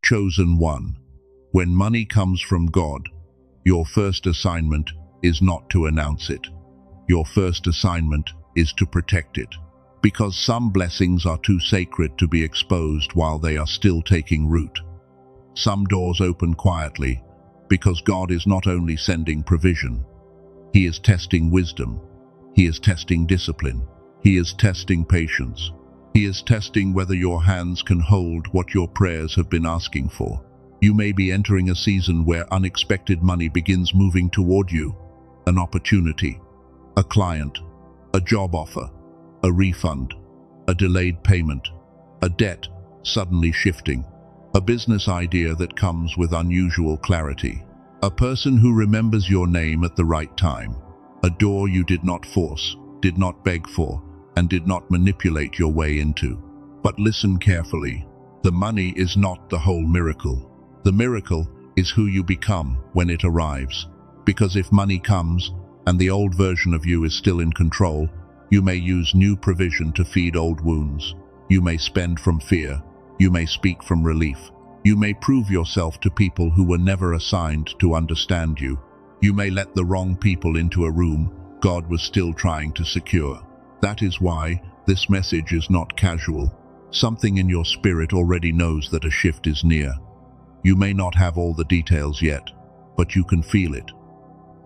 Chosen one. When money comes from God, your first assignment is not to announce it. Your first assignment is to protect it. Because some blessings are too sacred to be exposed while they are still taking root. Some doors open quietly because God is not only sending provision, He is testing wisdom, He is testing discipline, He is testing patience. He is testing whether your hands can hold what your prayers have been asking for. You may be entering a season where unexpected money begins moving toward you. An opportunity, a client, a job offer, a refund, a delayed payment, a debt suddenly shifting, a business idea that comes with unusual clarity, a person who remembers your name at the right time, a door you did not force, did not beg for, and did not manipulate your way into. But listen carefully. The money is not the whole miracle. The miracle is who you become when it arrives. Because if money comes and the old version of you is still in control, you may use new provision to feed old wounds. You may spend from fear. You may speak from relief. You may prove yourself to people who were never assigned to understand you. You may let the wrong people into a room God was still trying to secure. That is why this message is not casual. Something in your spirit already knows that a shift is near. You may not have all the details yet, but you can feel it.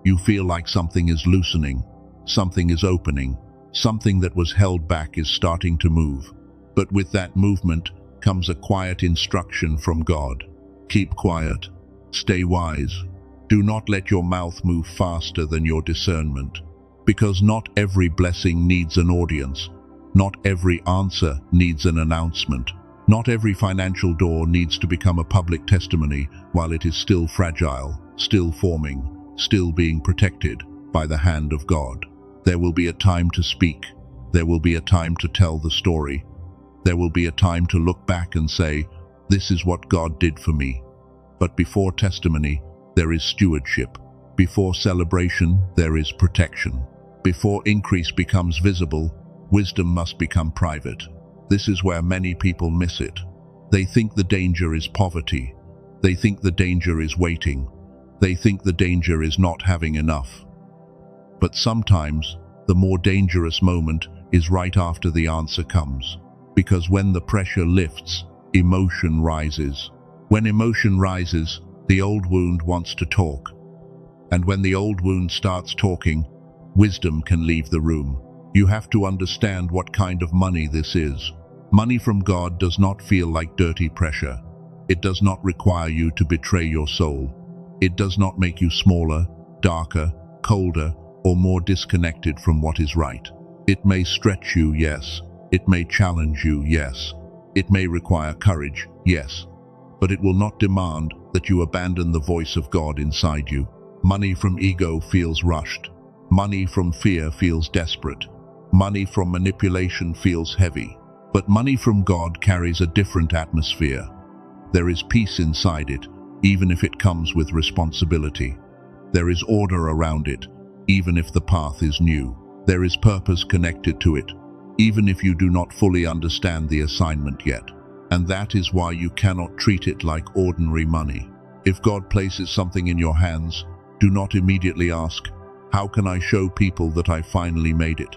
You feel like something is loosening, something is opening, something that was held back is starting to move. But with that movement comes a quiet instruction from God. Keep quiet. Stay wise. Do not let your mouth move faster than your discernment. Because not every blessing needs an audience. Not every answer needs an announcement. Not every financial door needs to become a public testimony while it is still fragile, still forming, still being protected by the hand of God. There will be a time to speak. There will be a time to tell the story. There will be a time to look back and say, "This is what God did for me." But before testimony, there is stewardship. Before celebration, there is protection. Before increase becomes visible, wisdom must become private. This is where many people miss it. They think the danger is poverty. They think the danger is waiting. They think the danger is not having enough. But sometimes, the more dangerous moment is right after the answer comes. Because when the pressure lifts, emotion rises. When emotion rises, the old wound wants to talk. And when the old wound starts talking, wisdom can leave the room. You have to understand what kind of money this is. Money from God does not feel like dirty pressure. It does not require you to betray your soul. It does not make you smaller, darker, colder, or more disconnected from what is right. It may stretch you, yes. It may challenge you, yes. It may require courage, yes. But it will not demand that you abandon the voice of God inside you. Money from ego feels rushed. Money from fear feels desperate. Money from manipulation feels heavy. But money from God carries a different atmosphere. There is peace inside it, even if it comes with responsibility. There is order around it, even if the path is new. There is purpose connected to it, even if you do not fully understand the assignment yet. And that is why you cannot treat it like ordinary money. If God places something in your hands, do not immediately ask, "How can I show people that I finally made it?"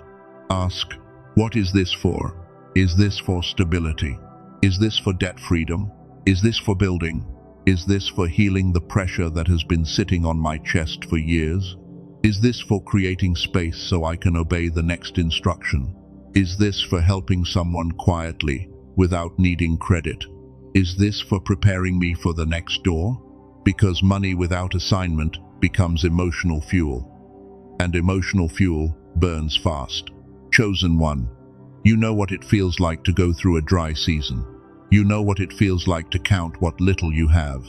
Ask, "What is this for? Is this for stability? Is this for debt freedom? Is this for building? Is this for healing the pressure that has been sitting on my chest for years? Is this for creating space so I can obey the next instruction? Is this for helping someone quietly without needing credit? Is this for preparing me for the next door?" Because money without assignment becomes emotional fuel. And emotional fuel burns fast. Chosen one. You know what it feels like to go through a dry season. You know what it feels like to count what little you have.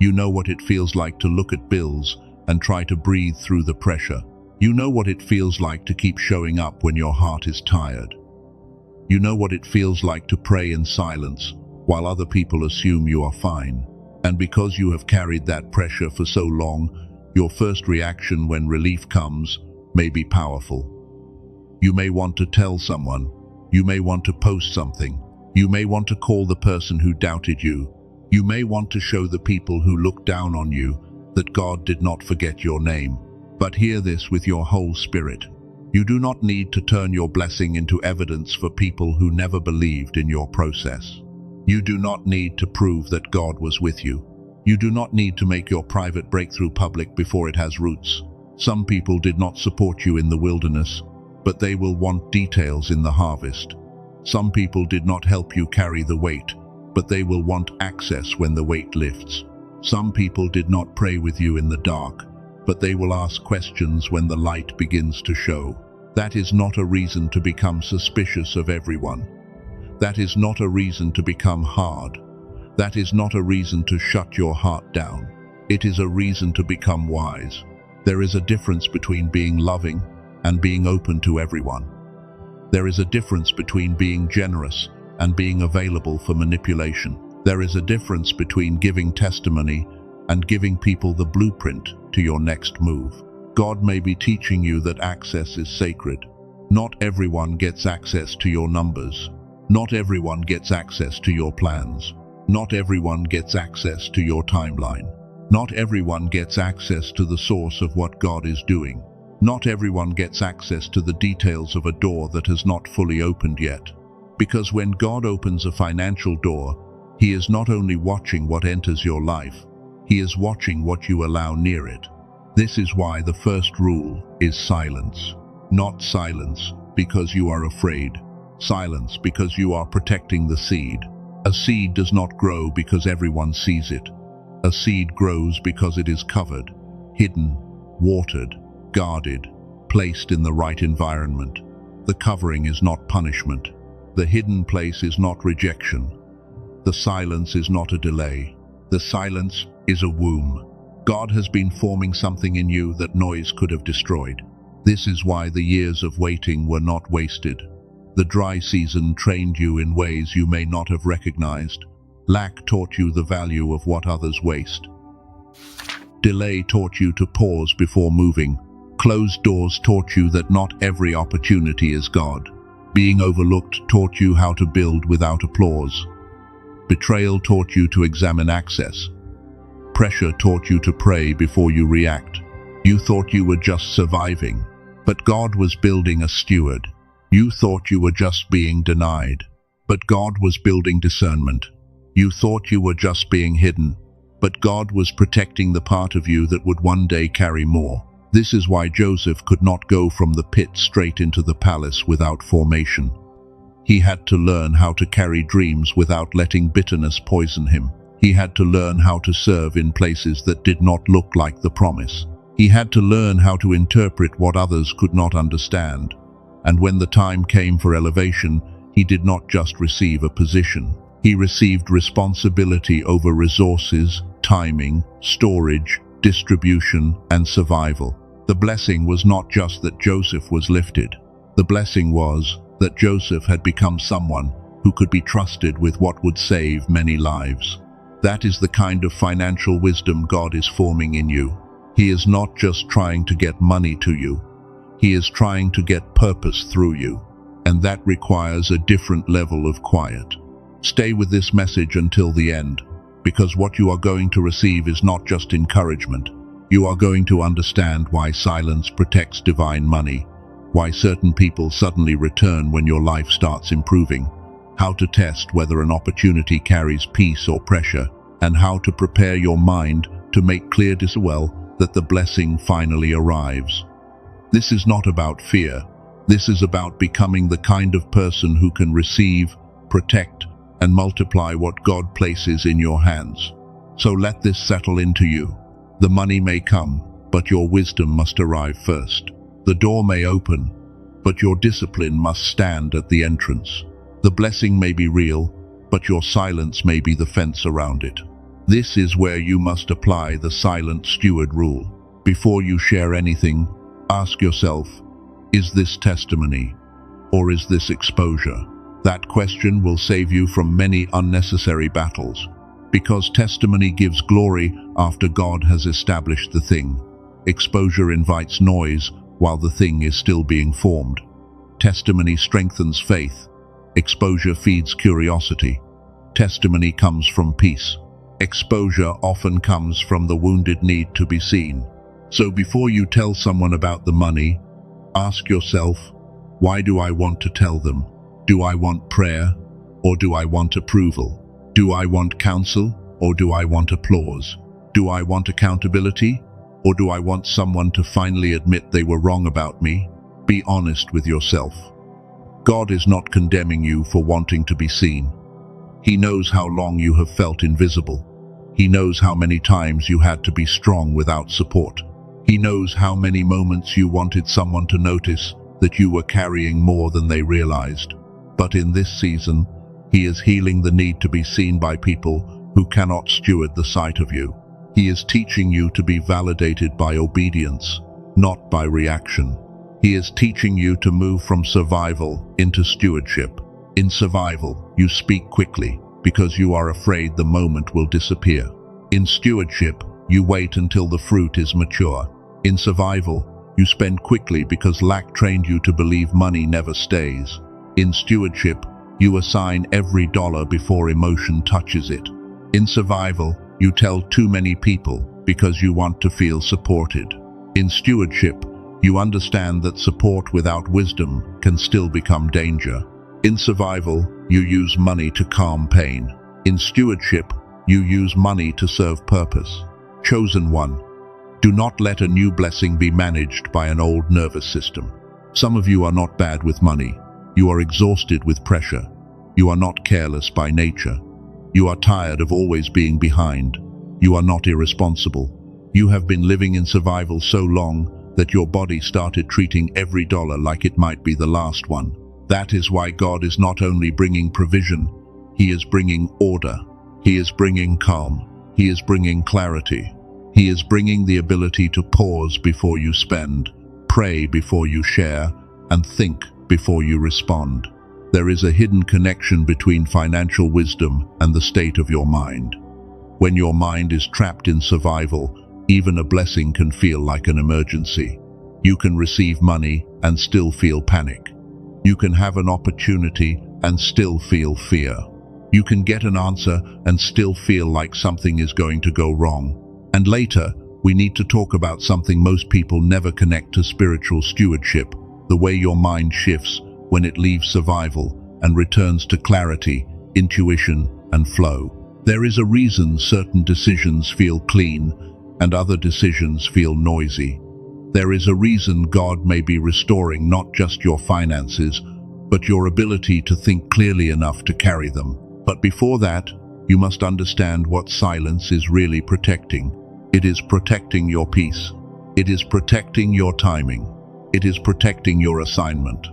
You know what it feels like to look at bills and try to breathe through the pressure. You know what it feels like to keep showing up when your heart is tired. You know what it feels like to pray in silence while other people assume you are fine. And because you have carried that pressure for so long, your first reaction when relief comes may be powerful. You may want to tell someone. You may want to post something. You may want to call the person who doubted you. You may want to show the people who look down on you that God did not forget your name. But hear this with your whole spirit. You do not need to turn your blessing into evidence for people who never believed in your process. You do not need to prove that God was with you. You do not need to make your private breakthrough public before it has roots. Some people did not support you in the wilderness, but they will want details in the harvest. Some people did not help you carry the weight, but they will want access when the weight lifts. Some people did not pray with you in the dark, but they will ask questions when the light begins to show. That is not a reason to become suspicious of everyone. That is not a reason to become hard. That is not a reason to shut your heart down. It is a reason to become wise. There is a difference between being loving and being open to everyone. There is a difference between being generous and being available for manipulation. There is a difference between giving testimony and giving people the blueprint to your next move. God may be teaching you that access is sacred. Not everyone gets access to your numbers. Not everyone gets access to your plans. Not everyone gets access to your timeline. Not everyone gets access to the source of what God is doing. Not everyone gets access to the details of a door that has not fully opened yet. Because when God opens a financial door, He is not only watching what enters your life, He is watching what you allow near it. This is why the first rule is silence. Not silence because you are afraid. Silence because you are protecting the seed. A seed does not grow because everyone sees it. A seed grows because it is covered, hidden, watered, guarded, placed in the right environment. The covering is not punishment. The hidden place is not rejection. The silence is not a delay. The silence is a womb. God has been forming something in you that noise could have destroyed. This is why the years of waiting were not wasted. The dry season trained you in ways you may not have recognized. Lack taught you the value of what others waste. Delay taught you to pause before moving. Closed doors taught you that not every opportunity is God. Being overlooked taught you how to build without applause. Betrayal taught you to examine access. Pressure taught you to pray before you react. You thought you were just surviving, but God was building a steward. You thought you were just being denied, but God was building discernment. You thought you were just being hidden, but God was protecting the part of you that would one day carry more. This is why Joseph could not go from the pit straight into the palace without formation. He had to learn how to carry dreams without letting bitterness poison him. He had to learn how to serve in places that did not look like the promise. He had to learn how to interpret what others could not understand. And when the time came for elevation, he did not just receive a position. He received responsibility over resources, timing, storage, distribution, and survival. The blessing was not just that Joseph was lifted. The blessing was that Joseph had become someone who could be trusted with what would save many lives. That is the kind of financial wisdom God is forming in you. He is not just trying to get money to you. He is trying to get purpose through you. And that requires a different level of quiet. Stay with this message until the end, because what you are going to receive is not just encouragement. You are going to understand why silence protects divine money, why certain people suddenly return when your life starts improving, how to test whether an opportunity carries peace or pressure, and how to prepare your mind to make clear that the blessing finally arrives. This is not about fear. This is about becoming the kind of person who can receive, protect, and multiply what God places in your hands. So let this settle into you. The money may come, but your wisdom must arrive first. The door may open, but your discipline must stand at the entrance. The blessing may be real, but your silence may be the fence around it. This is where you must apply the silent steward rule. Before you share anything, ask yourself, is this testimony or is this exposure? That question will save you from many unnecessary battles, because testimony gives glory after God has established the thing. Exposure invites noise while the thing is still being formed. Testimony strengthens faith. Exposure feeds curiosity. Testimony comes from peace. Exposure often comes from the wounded need to be seen. So before you tell someone about the money, ask yourself, why do I want to tell them? Do I want prayer, or do I want approval? Do I want counsel, or do I want applause? Do I want accountability, or do I want someone to finally admit they were wrong about me? Be honest with yourself. God is not condemning you for wanting to be seen. He knows how long you have felt invisible. He knows how many times you had to be strong without support. He knows how many moments you wanted someone to notice that you were carrying more than they realized. But in this season, He is healing the need to be seen by people who cannot steward the sight of you. He is teaching you to be validated by obedience, not by reaction. He is teaching you to move from survival into stewardship. In survival, you speak quickly because you are afraid the moment will disappear. In stewardship, you wait until the fruit is mature. In survival, you spend quickly because lack trained you to believe money never stays. In stewardship, you assign every dollar before emotion touches it. In survival, you tell too many people because you want to feel supported. In stewardship, you understand that support without wisdom can still become danger. In survival, you use money to calm pain. In stewardship, you use money to serve purpose. Chosen one, do not let a new blessing be managed by an old nervous system. Some of you are not bad with money. You are exhausted with pressure. You are not careless by nature. You are tired of always being behind. You are not irresponsible. You have been living in survival so long that your body started treating every dollar like it might be the last one. That is why God is not only bringing provision, He is bringing order. He is bringing calm. He is bringing clarity. He is bringing the ability to pause before you spend, pray before you share, and think before you respond. There is a hidden connection between financial wisdom and the state of your mind. When your mind is trapped in survival, even a blessing can feel like an emergency. You can receive money and still feel panic. You can have an opportunity and still feel fear. You can get an answer and still feel like something is going to go wrong. And later, we need to talk about something most people never connect to spiritual stewardship, the way your mind shifts when it leaves survival and returns to clarity, intuition, and flow. There is a reason certain decisions feel clean and other decisions feel noisy. There is a reason God may be restoring not just your finances, but your ability to think clearly enough to carry them. But before that, you must understand what silence is really protecting. It is protecting your peace. It is protecting your timing. It is protecting your assignment.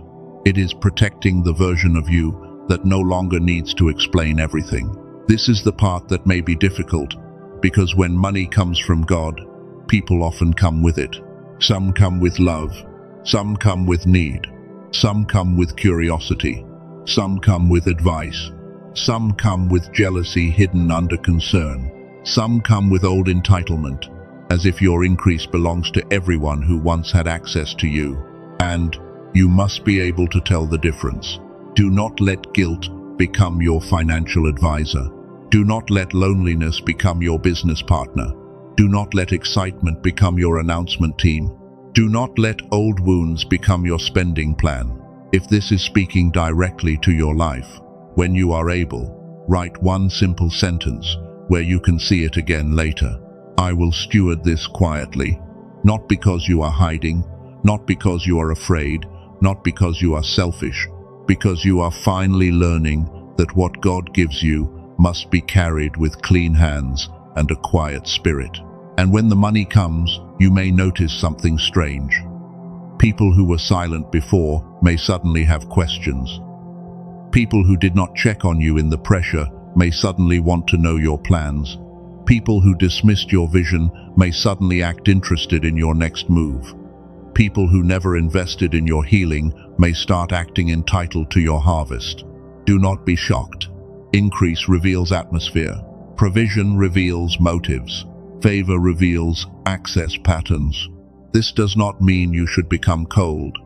It is protecting the version of you that no longer needs to explain everything. This is the part that may be difficult, because when money comes from God, people often come with it. Some come with love, some come with need, some come with curiosity, some come with advice, some come with jealousy hidden under concern, some come with old entitlement, as if your increase belongs to everyone who once had access to you. And you must be able to tell the difference. Do not let guilt become your financial advisor. Do not let loneliness become your business partner. Do not let excitement become your announcement team. Do not let old wounds become your spending plan. If this is speaking directly to your life, when you are able, write one simple sentence where you can see it again later. I will steward this quietly, not because you are hiding, not because you are afraid, not because you are selfish, because you are finally learning that what God gives you must be carried with clean hands and a quiet spirit. And when the money comes, you may notice something strange. People who were silent before may suddenly have questions. People who did not check on you in the pressure may suddenly want to know your plans. People who dismissed your vision may suddenly act interested in your next move. People who never invested in your healing may start acting entitled to your harvest. Do not be shocked. Increase reveals atmosphere. Provision reveals motives. Favor reveals access patterns. This does not mean you should become cold.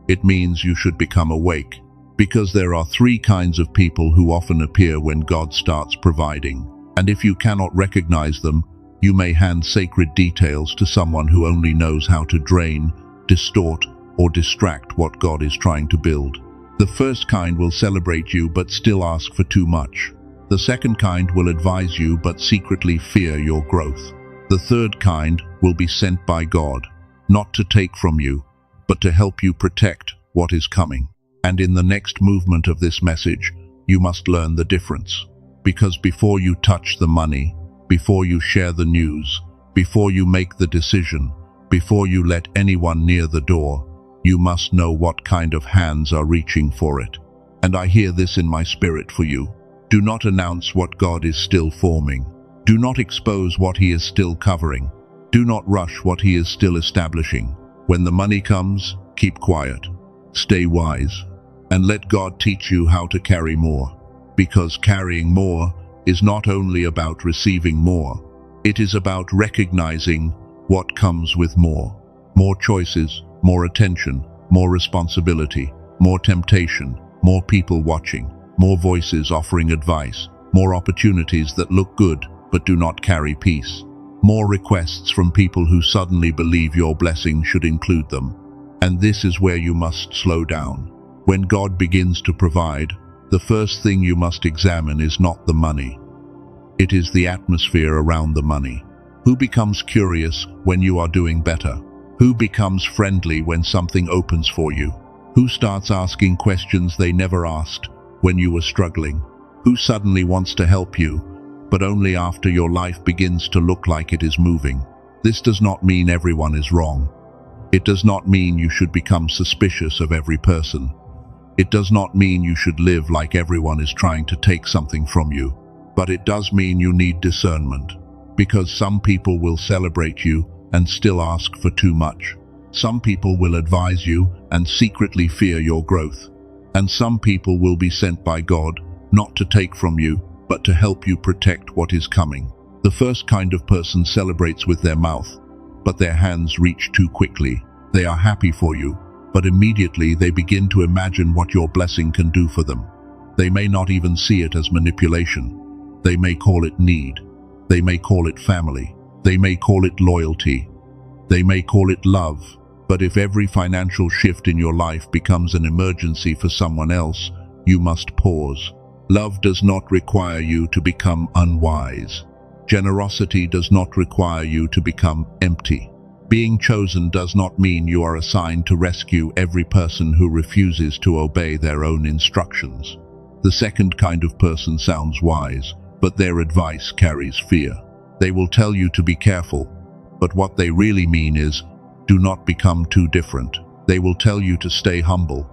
It means you should become awake. Because there are three kinds of people who often appear when God starts providing. And if you cannot recognize them, you may hand sacred details to someone who only knows how to drain, distort, or distract what God is trying to build. The first kind will celebrate you but still ask for too much. The second kind will advise you but secretly fear your growth. The third kind will be sent by God, not to take from you, but to help you protect what is coming. And in the next movement of this message, you must learn the difference. Because before you touch the money, before you share the news, before you make the decision, before you let anyone near the door, you must know what kind of hands are reaching for it. And I hear this in my spirit for you. Do not announce what God is still forming. Do not expose what He is still covering. Do not rush what He is still establishing. When the money comes, keep quiet. Stay wise. And let God teach you how to carry more. Because carrying more is not only about receiving more. It is about recognizing what comes with more. More choices, more attention, more responsibility, more temptation, more people watching, more voices offering advice, more opportunities that look good but do not carry peace, more requests from people who suddenly believe your blessing should include them. And this is where you must slow down. When God begins to provide, the first thing you must examine is not the money. It is the atmosphere around the money. Who becomes curious when you are doing better? Who becomes friendly when something opens for you? Who starts asking questions they never asked when you were struggling? Who suddenly wants to help you, but only after your life begins to look like it is moving? This does not mean everyone is wrong. It does not mean you should become suspicious of every person. It does not mean you should live like everyone is trying to take something from you. But it does mean you need discernment. Because some people will celebrate you and still ask for too much. Some people will advise you and secretly fear your growth. And some people will be sent by God, not to take from you, but to help you protect what is coming. The first kind of person celebrates with their mouth, but their hands reach too quickly. They are happy for you, but immediately they begin to imagine what your blessing can do for them. They may not even see it as manipulation. They may call it need. They may call it family. They may call it loyalty. They may call it love. But if every financial shift in your life becomes an emergency for someone else, you must pause. Love does not require you to become unwise. Generosity does not require you to become empty. Being chosen does not mean you are assigned to rescue every person who refuses to obey their own instructions. The second kind of person sounds wise, but their advice carries fear. They will tell you to be careful, but what they really mean is, do not become too different. They will tell you to stay humble,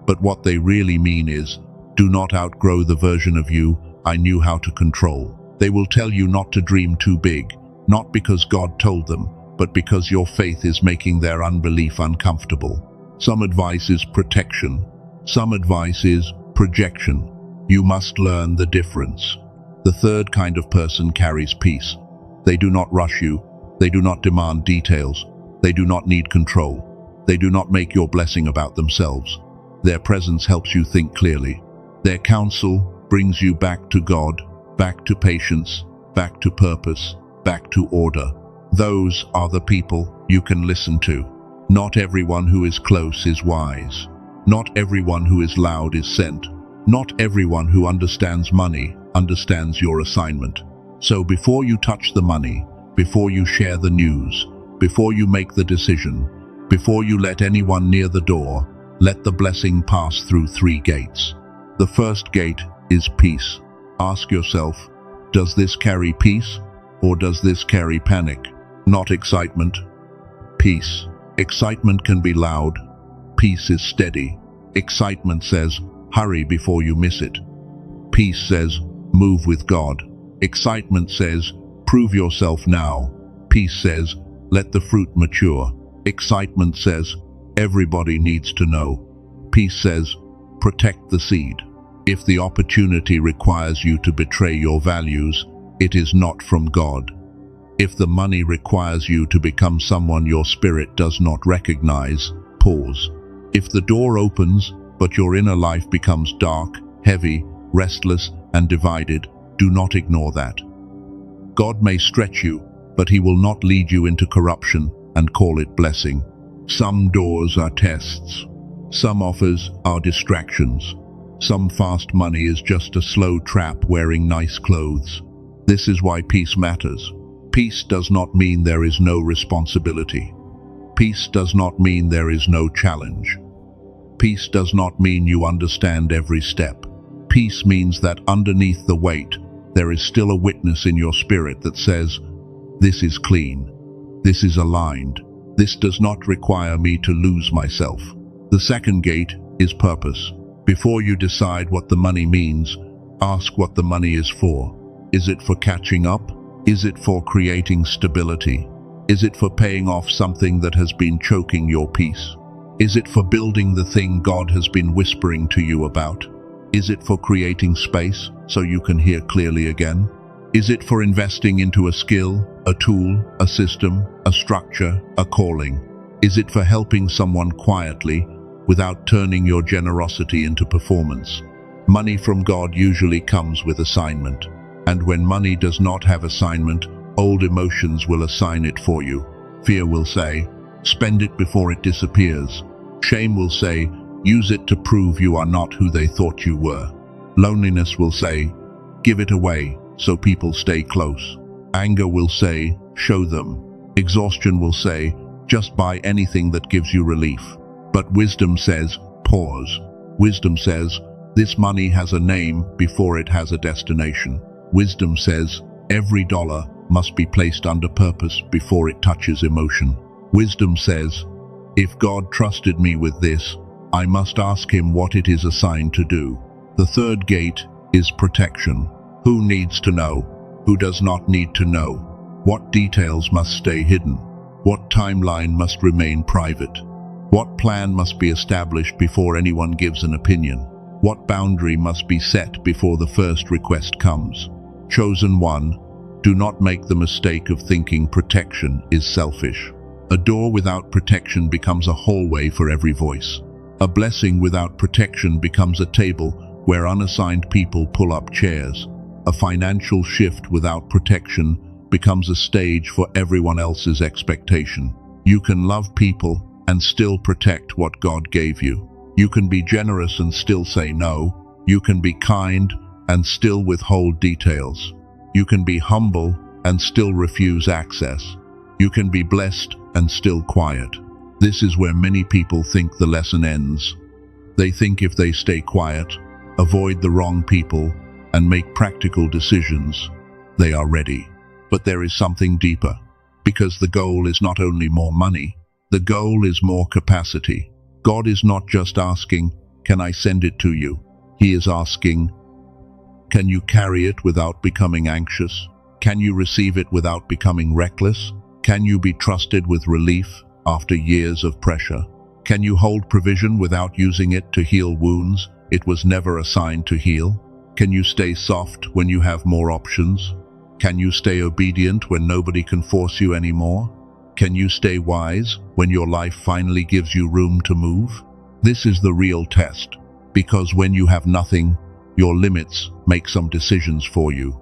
but what they really mean is, do not outgrow the version of you I knew how to control. They will tell you not to dream too big, not because God told them, but because your faith is making their unbelief uncomfortable. Some advice is protection. Some advice is projection. You must learn the difference. The third kind of person carries peace. They do not rush you. They do not demand details. They do not need control. They do not make your blessing about themselves. Their presence helps you think clearly. Their counsel brings you back to God, back to patience, back to purpose, back to order. Those are the people you can listen to. Not everyone who is close is wise. Not everyone who is loud is sent. Not everyone who understands money understands your assignment. So before you touch the money, before you share the news, before you make the decision, before you let anyone near the door, let the blessing pass through 3 gates. The first gate is peace. Ask yourself, does this carry peace or does this carry panic? Not excitement. Peace. Excitement can be loud. Peace is steady. Excitement says, hurry before you miss it. Peace says, move with God. Excitement says, prove yourself now. Peace says, let the fruit mature. Excitement says, everybody needs to know. Peace says, protect the seed. If the opportunity requires you to betray your values, it is not from God. If the money requires you to become someone your spirit does not recognize, pause. If the door opens, but your inner life becomes dark, heavy, restless, and divided, do not ignore that. God may stretch you, but He will not lead you into corruption and call it blessing. Some doors are tests. Some offers are distractions. Some fast money is just a slow trap wearing nice clothes. This is why peace matters. Peace does not mean there is no responsibility. Peace does not mean there is no challenge. Peace does not mean you understand every step. Peace means that underneath the weight, there is still a witness in your spirit that says, "This is clean. This is aligned. This does not require me to lose myself." The second gate is purpose. Before you decide what the money means, ask what the money is for. Is it for catching up? Is it for creating stability? Is it for paying off something that has been choking your peace? Is it for building the thing God has been whispering to you about? Is it for creating space so you can hear clearly again? Is it for investing into a skill, a tool, a system, a structure, a calling? Is it for helping someone quietly without turning your generosity into performance? Money from God usually comes with assignment. And when money does not have assignment, old emotions will assign it for you. Fear will say, "Spend it before it disappears." Shame will say, "Use it to prove you are not who they thought you were." Loneliness will say, "Give it away so people stay close." Anger will say, "Show them." Exhaustion will say, "Just buy anything that gives you relief." But wisdom says, pause. Wisdom says, this money has a name before it has a destination. Wisdom says, every dollar must be placed under purpose before it touches emotion. Wisdom says, if God trusted me with this, I must ask Him what it is assigned to do. The third gate is protection. Who needs to know? Who does not need to know? What details must stay hidden? What timeline must remain private? What plan must be established before anyone gives an opinion? What boundary must be set before the first request comes? Chosen one, do not make the mistake of thinking protection is selfish. A door without protection becomes a hallway for every voice. A blessing without protection becomes a table where unassigned people pull up chairs. A financial shift without protection becomes a stage for everyone else's expectation. You can love people and still protect what God gave you. You can be generous and still say no. You can be kind and still withhold details. You can be humble and still refuse access. You can be blessed and still quiet. This is where many people think the lesson ends. They think if they stay quiet, avoid the wrong people, and make practical decisions, they are ready. But there is something deeper, because the goal is not only more money, the goal is more capacity. God is not just asking, can I send it to you? He is asking, can you carry it without becoming anxious? Can you receive it without becoming reckless? Can you be trusted with relief after years of pressure? Can you hold provision without using it to heal wounds it was never assigned to heal? Can you stay soft when you have more options? Can you stay obedient when nobody can force you anymore? Can you stay wise when your life finally gives you room to move? This is the real test, because when you have nothing, your limits make some decisions for you.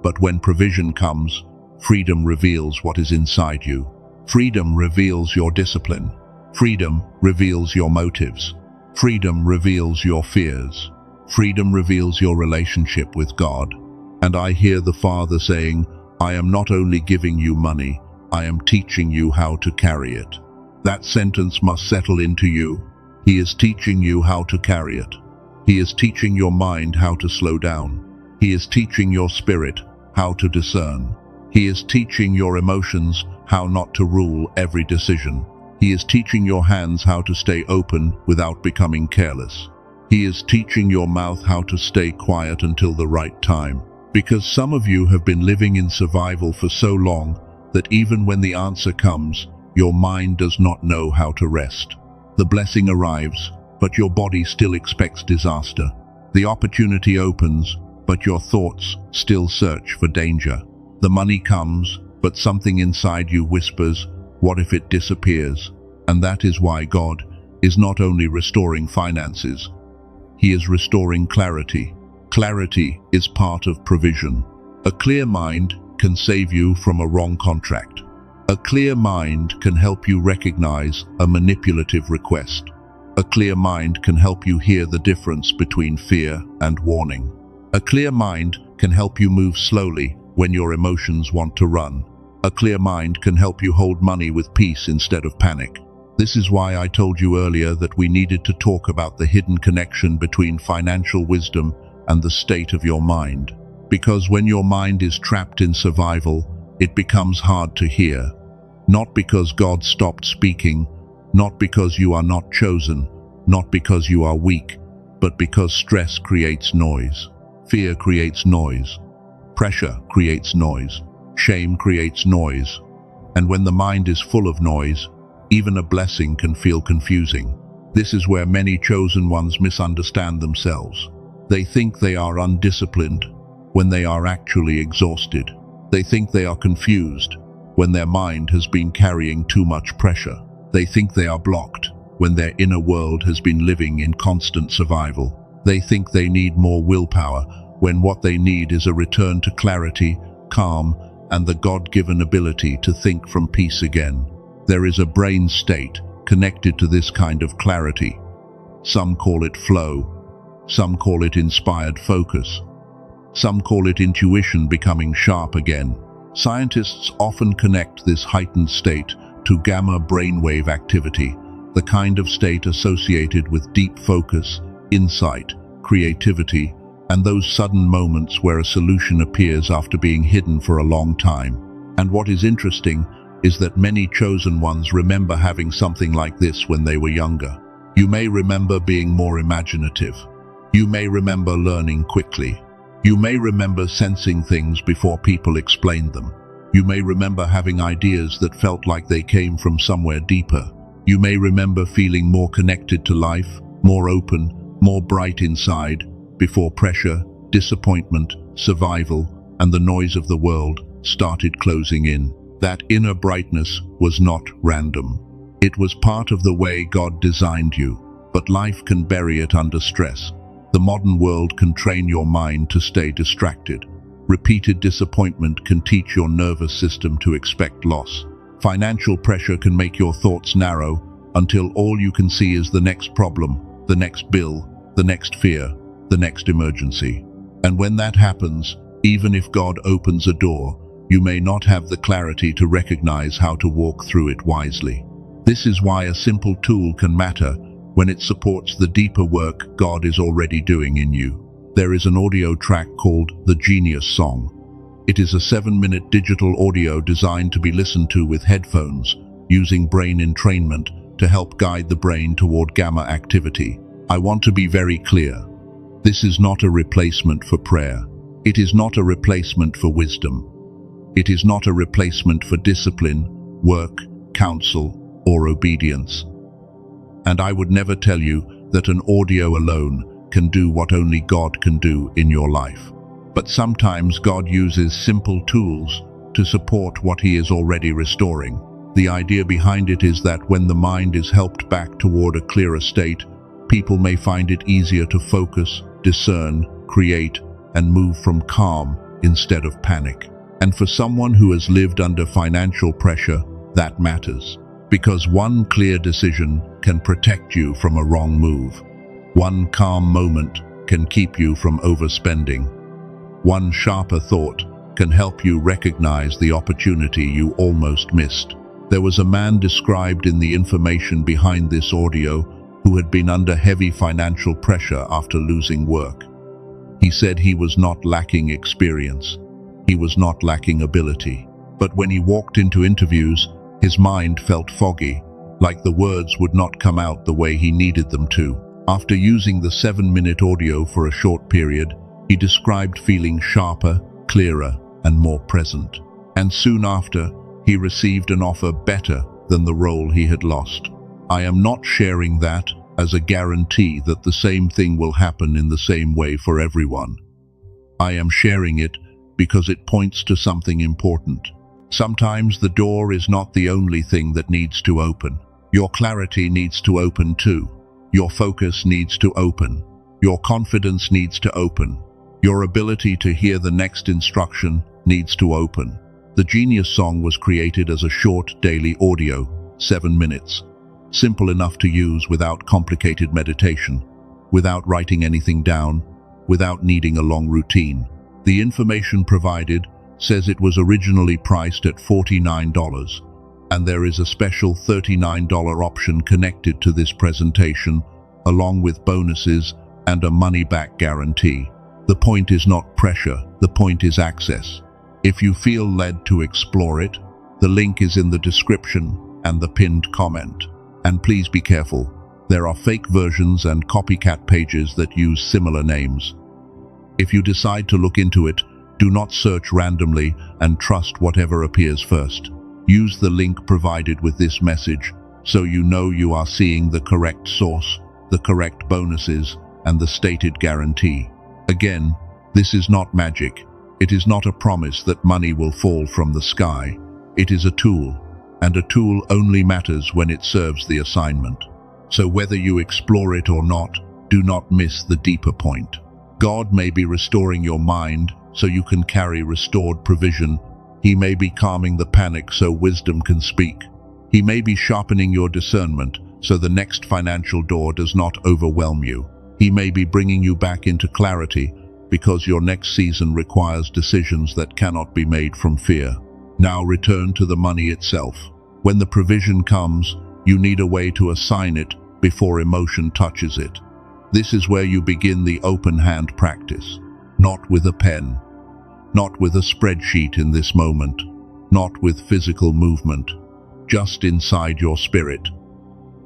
But when provision comes, freedom reveals what is inside you. Freedom reveals your discipline. Freedom reveals your motives. Freedom reveals your fears. Freedom reveals your relationship with God. And I hear the Father saying, I am not only giving you money, I am teaching you how to carry it. That sentence must settle into you. He is teaching you how to carry it. He is teaching your mind how to slow down. He is teaching your spirit how to discern. He is teaching your emotions how not to rule every decision. He is teaching your hands how to stay open without becoming careless. He is teaching your mouth how to stay quiet until the right time. Because some of you have been living in survival for so long that even when the answer comes, your mind does not know how to rest. The blessing arrives, but your body still expects disaster. The opportunity opens, but your thoughts still search for danger. The money comes, but something inside you whispers, what if it disappears? And that is why God is not only restoring finances, He is restoring clarity. Clarity is part of provision. A clear mind can save you from a wrong contract. A clear mind can help you recognize a manipulative request. A clear mind can help you hear the difference between fear and warning. A clear mind can help you move slowly when your emotions want to run. A clear mind can help you hold money with peace instead of panic. This is why I told you earlier that we needed to talk about the hidden connection between financial wisdom and the state of your mind. Because when your mind is trapped in survival, it becomes hard to hear. Not because God stopped speaking, not because you are not chosen, not because you are weak, but because stress creates noise. Fear creates noise. Pressure creates noise. Shame creates noise. And when the mind is full of noise, even a blessing can feel confusing. This is where many chosen ones misunderstand themselves. They think they are undisciplined when they are actually exhausted. They think they are confused when their mind has been carrying too much pressure. They think they are blocked when their inner world has been living in constant survival. They think they need more willpower when what they need is a return to clarity, calm, and the God-given ability to think from peace again. There is a brain state connected to this kind of clarity. Some call it flow. Some call it inspired focus. Some call it intuition becoming sharp again. Scientists often connect this heightened state to gamma brainwave activity, the kind of state associated with deep focus, insight, creativity, and those sudden moments where a solution appears after being hidden for a long time. And what is interesting is that many chosen ones remember having something like this when they were younger. You may remember being more imaginative. You may remember learning quickly. You may remember sensing things before people explained them. You may remember having ideas that felt like they came from somewhere deeper. You may remember feeling more connected to life, more open, more bright inside, before pressure, disappointment, survival, and the noise of the world started closing in. That inner brightness was not random. It was part of the way God designed you, but life can bury it under stress. The modern world can train your mind to stay distracted. Repeated disappointment can teach your nervous system to expect loss. Financial pressure can make your thoughts narrow until all you can see is the next problem, the next bill, the next fear, the next emergency. And when that happens, even if God opens a door, you may not have the clarity to recognize how to walk through it wisely. This is why a simple tool can matter when it supports the deeper work God is already doing in you. There is an audio track called The Genius Song. It is a 7-minute digital audio designed to be listened to with headphones, using brain entrainment to help guide the brain toward gamma activity. I want to be very clear. This is not a replacement for prayer. It is not a replacement for wisdom. It is not a replacement for discipline, work, counsel, or obedience. And I would never tell you that an audio alone can do what only God can do in your life. But sometimes God uses simple tools to support what He is already restoring. The idea behind it is that when the mind is helped back toward a clearer state, people may find it easier to focus, discern, create, and move from calm instead of panic. And for someone who has lived under financial pressure, that matters. Because one clear decision can protect you from a wrong move. One calm moment can keep you from overspending. One sharper thought can help you recognize the opportunity you almost missed. There was a man described in the information behind this audio who had been under heavy financial pressure after losing work. He said he was not lacking experience. He was not lacking ability. But when he walked into interviews, his mind felt foggy, like the words would not come out the way he needed them to. After using the 7-minute audio for a short period, he described feeling sharper, clearer, and more present. And soon after, he received an offer better than the role he had lost. I am not sharing that as a guarantee that the same thing will happen in the same way for everyone. I am sharing it because it points to something important. Sometimes the door is not the only thing that needs to open. Your clarity needs to open too. Your focus needs to open. Your confidence needs to open. Your ability to hear the next instruction needs to open. The Genius song was created as a short daily audio, 7 minutes. Simple enough to use without complicated meditation, without writing anything down, without needing a long routine. The information provided says it was originally priced at $49, and there is a special $39 option connected to this presentation, along with bonuses and a money-back guarantee. The point is not pressure, the point is access. If you feel led to explore it, the link is in the description and the pinned comment. And please be careful, there are fake versions and copycat pages that use similar names. If you decide to look into it, do not search randomly and trust whatever appears first. Use the link provided with this message so you know you are seeing the correct source, the correct bonuses, and the stated guarantee. Again, this is not magic. It is not a promise that money will fall from the sky. It is a tool, and a tool only matters when it serves the assignment. So whether you explore it or not, do not miss the deeper point. God may be restoring your mind so you can carry restored provision. He may be calming the panic so wisdom can speak. He may be sharpening your discernment so the next financial door does not overwhelm you. He may be bringing you back into clarity because your next season requires decisions that cannot be made from fear. Now return to the money itself. When the provision comes, you need a way to assign it before emotion touches it. This is where you begin the open hand practice. Not with a pen, not with a spreadsheet in this moment, not with physical movement, just inside your spirit.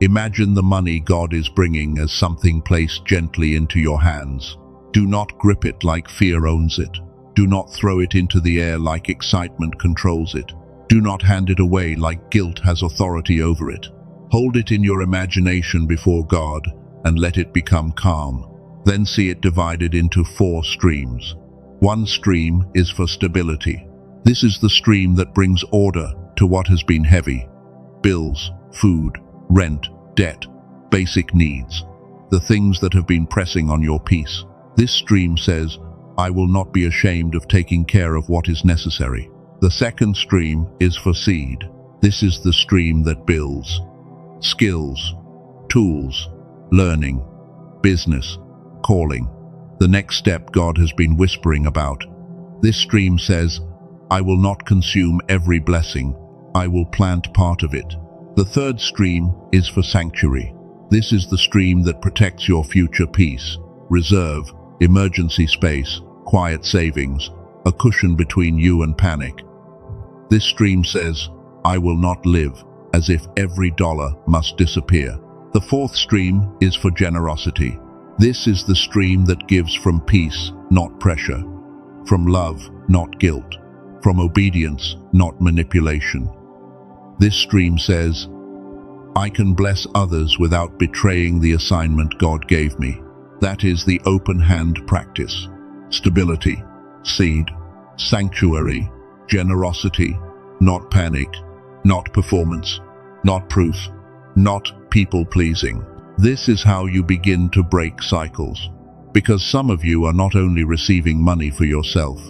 Imagine the money God is bringing as something placed gently into your hands. Do not grip it like fear owns it. Do not throw it into the air like excitement controls it. Do not hand it away like guilt has authority over it. Hold it in your imagination before God and let it become calm. Then see it divided into 4 streams. One stream is for stability. This is the stream that brings order to what has been heavy. Bills, food, rent, debt, basic needs. The things that have been pressing on your peace. This stream says, I will not be ashamed of taking care of what is necessary. The second stream is for seed. This is the stream that builds. Skills, tools, learning, business, calling. The next step God has been whispering about. This stream says, I will not consume every blessing. I will plant part of it. The third stream is for sanctuary. This is the stream that protects your future peace, reserve, emergency space, quiet savings, a cushion between you and panic. This stream says, I will not live as if every dollar must disappear. The fourth stream is for generosity. This is the stream that gives from peace, not pressure, from love, not guilt, from obedience, not manipulation. This stream says, I can bless others without betraying the assignment God gave me. That is the open hand practice. Stability, seed, sanctuary, generosity, not panic, not performance, not proof, not people-pleasing. This is how you begin to break cycles. Because some of you are not only receiving money for yourself,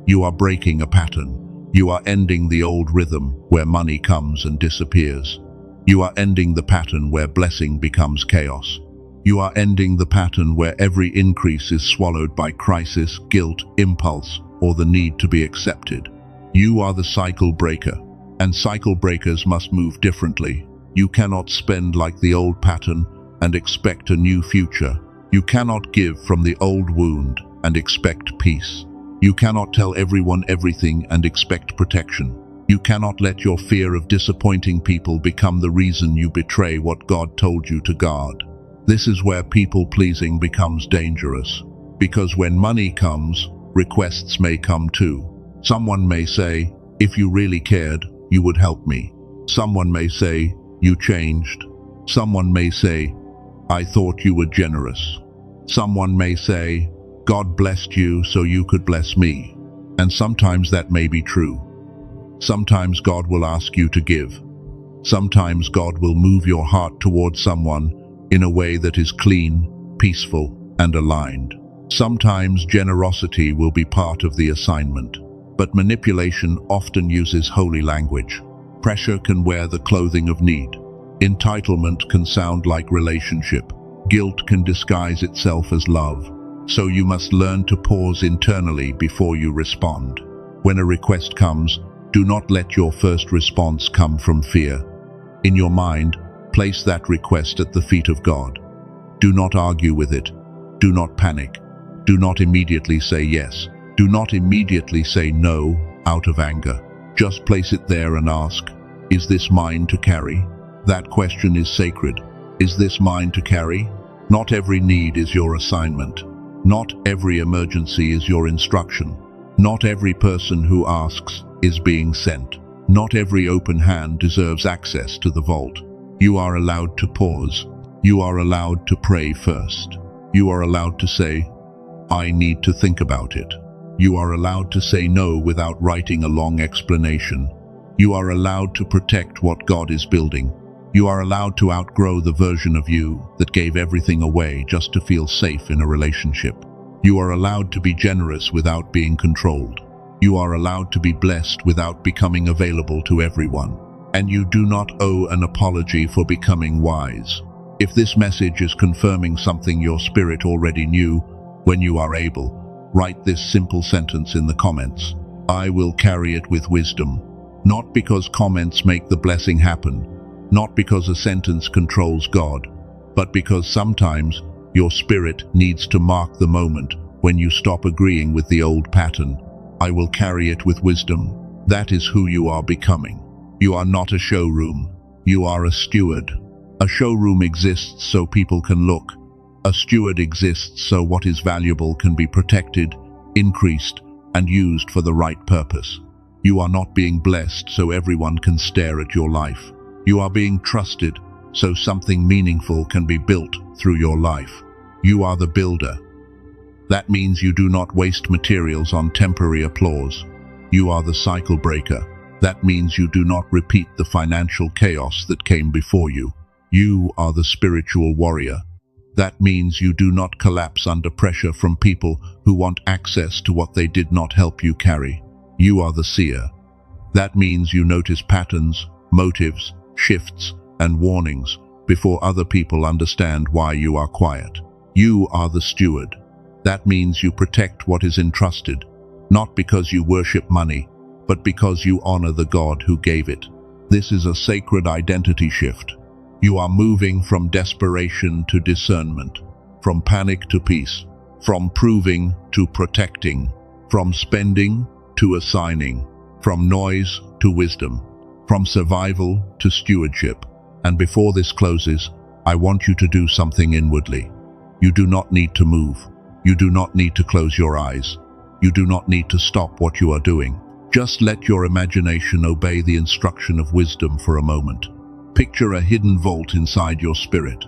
you are breaking a pattern. You are ending the old rhythm where money comes and disappears. You are ending the pattern where blessing becomes chaos. You are ending the pattern where every increase is swallowed by crisis, guilt, impulse, or the need to be accepted. You are the cycle breaker, and cycle breakers must move differently. You cannot spend like the old pattern and expect a new future. You cannot give from the old wound and expect peace. You cannot tell everyone everything and expect protection. You cannot let your fear of disappointing people become the reason you betray what God told you to guard. This is where people-pleasing becomes dangerous, because when money comes, requests may come too. Someone may say, if you really cared, you would help me. Someone may say, you changed. Someone may say, I thought you were generous. Someone may say, God blessed you so you could bless me. And sometimes that may be true. Sometimes God will ask you to give. Sometimes God will move your heart towards someone in a way that is clean, peaceful, and aligned. Sometimes generosity will be part of the assignment. but manipulation often uses holy language. Pressure can wear the clothing of need. Entitlement can sound like relationship. Guilt can disguise itself as love. So you must learn to pause internally before you respond. When a request comes, do not let your first response come from fear. In your mind, place that request at the feet of God. Do not argue with it. Do not panic. Do not immediately say yes. Do not immediately say no out of anger. Just place it there and ask, is this mine to carry? That question is sacred. Is this mine to carry? Not every need is your assignment. Not every emergency is your instruction. Not every person who asks is being sent. Not every open hand deserves access to the vault. You are allowed to pause. You are allowed to pray first. You are allowed to say, I need to think about it. You are allowed to say no without writing a long explanation. You are allowed to protect what God is building. You are allowed to outgrow the version of you that gave everything away just to feel safe in a relationship. You are allowed to be generous without being controlled. You are allowed to be blessed without becoming available to everyone. And you do not owe an apology for becoming wise. If this message is confirming something your spirit already knew, when you are able, write this simple sentence in the comments. I will carry it with wisdom. Not because comments make the blessing happen, not because a sentence controls God, but because sometimes your spirit needs to mark the moment when you stop agreeing with the old pattern. I will carry it with wisdom. That is who you are becoming. You are not a showroom. You are a steward. A showroom exists so people can look. A steward exists so what is valuable can be protected, increased, and used for the right purpose. You are not being blessed so everyone can stare at your life. You are being trusted so something meaningful can be built through your life. You are the builder. That means you do not waste materials on temporary applause. You are the cycle breaker. That means you do not repeat the financial chaos that came before you. You are the spiritual warrior. That means you do not collapse under pressure from people who want access to what they did not help you carry. You are the seer. That means you notice patterns, motives, shifts, and warnings before other people understand why you are quiet. You are the steward. That means you protect what is entrusted, not because you worship money, but because you honor the God who gave it. This is a sacred identity shift. You are moving from desperation to discernment, from panic to peace, from proving to protecting, from spending to assigning, from noise to wisdom, from survival to stewardship. And before this closes, I want you to do something inwardly. You do not need to move. You do not need to close your eyes. You do not need to stop what you are doing. Just let your imagination obey the instruction of wisdom for a moment. Picture a hidden vault inside your spirit.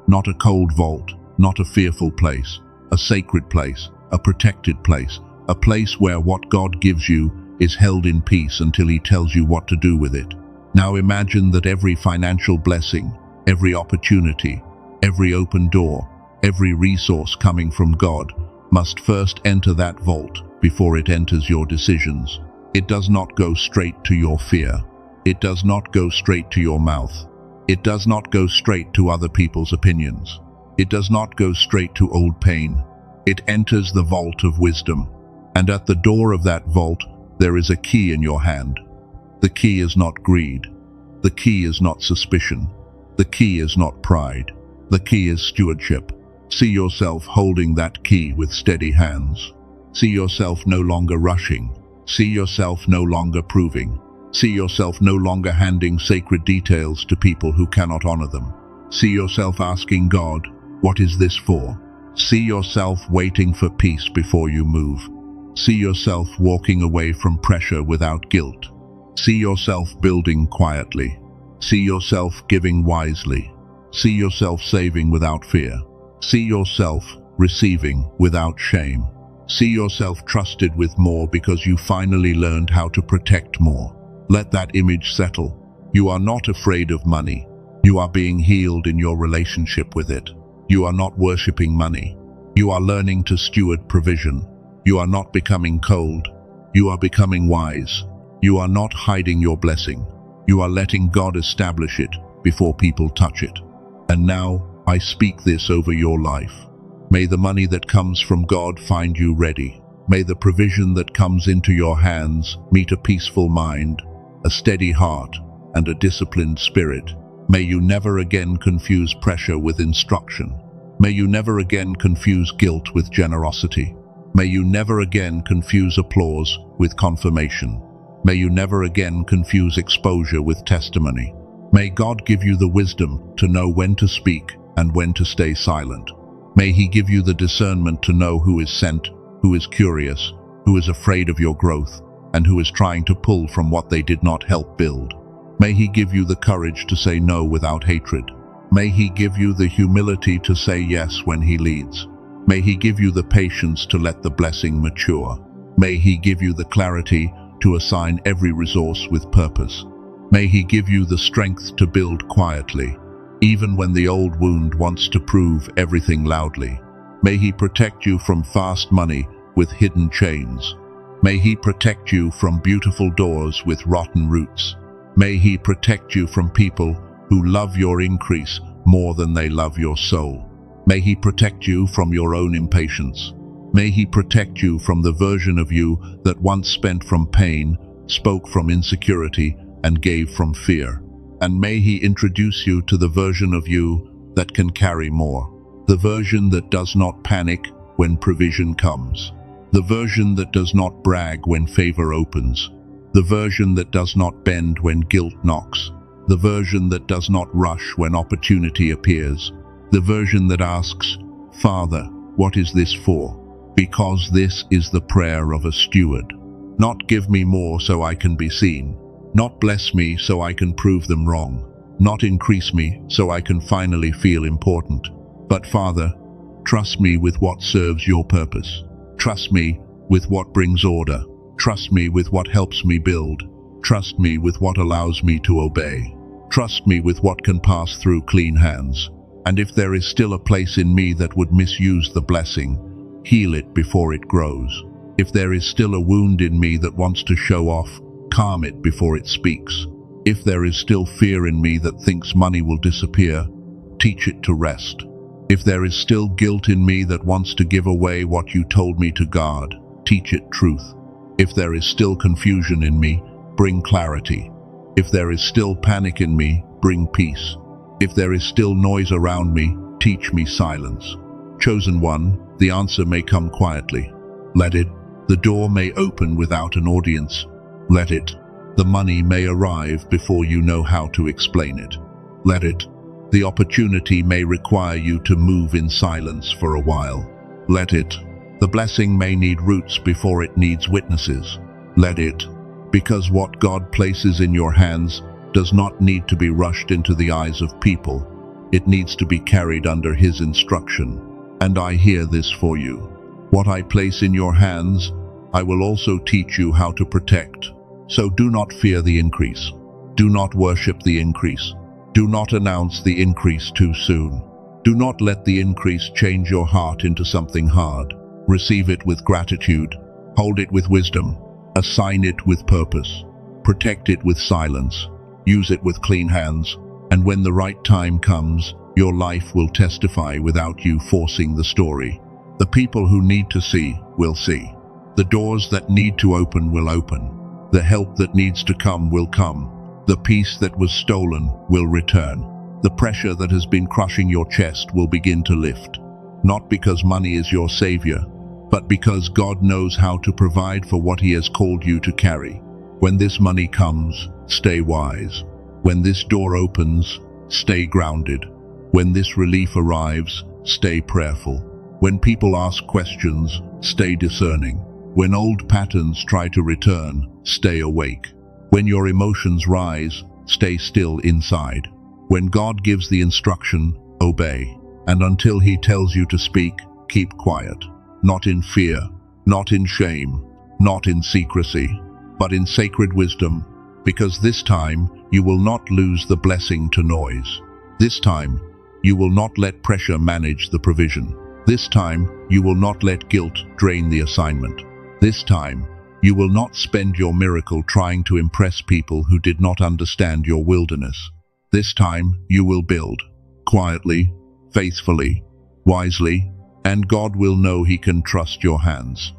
Not a cold vault, not a fearful place, a sacred place, a protected place, a place where what God gives you is held in peace until He tells you what to do with it. Now imagine that every financial blessing, every opportunity, every open door, every resource coming from God must first enter that vault before it enters your decisions. It does not go straight to your fear. It does not go straight to your mouth. It does not go straight to other people's opinions. It does not go straight to old pain. It enters the vault of wisdom. And at the door of that vault, there is a key in your hand. The key is not greed. The key is not suspicion. The key is not pride. The key is stewardship. See yourself holding that key with steady hands. See yourself no longer rushing. See yourself no longer proving. See yourself no longer handing sacred details to people who cannot honor them. See yourself asking God, what is this for? See yourself waiting for peace before you move. See yourself walking away from pressure without guilt. See yourself building quietly. See yourself giving wisely. See yourself saving without fear. See yourself receiving without shame. See yourself trusted with more because you finally learned how to protect more. Let that image settle. You are not afraid of money. You are being healed in your relationship with it. You are not worshipping money. You are learning to steward provision. You are not becoming cold. You are becoming wise. You are not hiding your blessing. You are letting God establish it before people touch it. And now, I speak this over your life. May the money that comes from God find you ready. May the provision that comes into your hands meet a peaceful mind, a steady heart, and a disciplined spirit. May you never again confuse pressure with instruction. May you never again confuse guilt with generosity. May you never again confuse applause with confirmation. May you never again confuse exposure with testimony. May God give you the wisdom to know when to speak and when to stay silent. May He give you the discernment to know who is sent, who is curious, who is afraid of your growth, and who is trying to pull from what they did not help build. May He give you the courage to say no without hatred. May He give you the humility to say yes when He leads. May He give you the patience to let the blessing mature. May He give you the clarity to assign every resource with purpose. May He give you the strength to build quietly, even when the old wound wants to prove everything loudly. May He protect you from fast money with hidden chains. May He protect you from beautiful doors with rotten roots. May He protect you from people who love your increase more than they love your soul. May He protect you from your own impatience. May He protect you from the version of you that once spent from pain, spoke from insecurity, and gave from fear. And may He introduce you to the version of you that can carry more. The version that does not panic when provision comes. The version that does not brag when favor opens. The version that does not bend when guilt knocks. The version that does not rush when opportunity appears. The version that asks, "Father, what is this for?" Because this is the prayer of a steward. Not give me more so I can be seen. Not bless me so I can prove them wrong. Not increase me so I can finally feel important. But Father, trust me with what serves your purpose. Trust me with what brings order. Trust me with what helps me build. Trust me with what allows me to obey. Trust me with what can pass through clean hands. And if there is still a place in me that would misuse the blessing, heal it before it grows. If there is still a wound in me that wants to show off, calm it before it speaks. If there is still fear in me that thinks money will disappear, teach it to rest. If there is still guilt in me that wants to give away what you told me to guard, teach it truth. If there is still confusion in me, bring clarity. If there is still panic in me, bring peace. If there is still noise around me, teach me silence. Chosen one, the answer may come quietly. Let it. The door may open without an audience. Let it. The money may arrive before you know how to explain it. Let it. The opportunity may require you to move in silence for a while. Let it. The blessing may need roots before it needs witnesses. Let it. Because what God places in your hands does not need to be rushed into the eyes of people. It needs to be carried under His instruction. And I hear this for you. What I place in your hands, I will also teach you how to protect. So do not fear the increase. Do not worship the increase. Do not announce the increase too soon. Do not let the increase change your heart into something hard. Receive it with gratitude. Hold it with wisdom. Assign it with purpose. Protect it with silence. Use it with clean hands. And when the right time comes, your life will testify without you forcing the story. The people who need to see will see. The doors that need to open will open. The help that needs to come will come. The peace that was stolen will return. The pressure that has been crushing your chest will begin to lift. Not because money is your savior, but because God knows how to provide for what He has called you to carry. When this money comes, stay wise. When this door opens, stay grounded. When this relief arrives, stay prayerful. When people ask questions, stay discerning. When old patterns try to return, stay awake. When your emotions rise, stay still inside. When God gives the instruction, obey. And until He tells you to speak, keep quiet. Not in fear, not in shame, not in secrecy, but in sacred wisdom, because this time you will not lose the blessing to noise. This time, you will not let pressure manage the provision. This time, you will not let guilt drain the assignment. This time, You will not spend your miracle trying to impress people who did not understand your wilderness. This time you will build, quietly, faithfully, wisely, and God will know He can trust your hands.